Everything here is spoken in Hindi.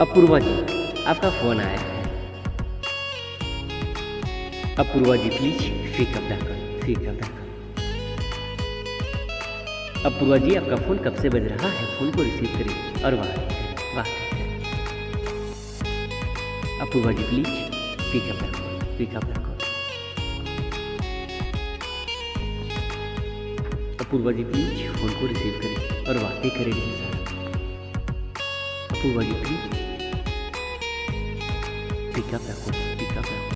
अपूर्वा जी, आपका फ़ोन आया है। Apurva ji please pick up the call, pick up the call. Apurva ji, आपका फ़ोन कब से बज रहा है, फ़ोन को रिसीव करिए और बात करें, बात करें। Apurva ji please pick up the call, pick up the call. Apurva ji please phone को रिसीव करें और बातें करें मेरे साथ। Apurva ji please pick up the call.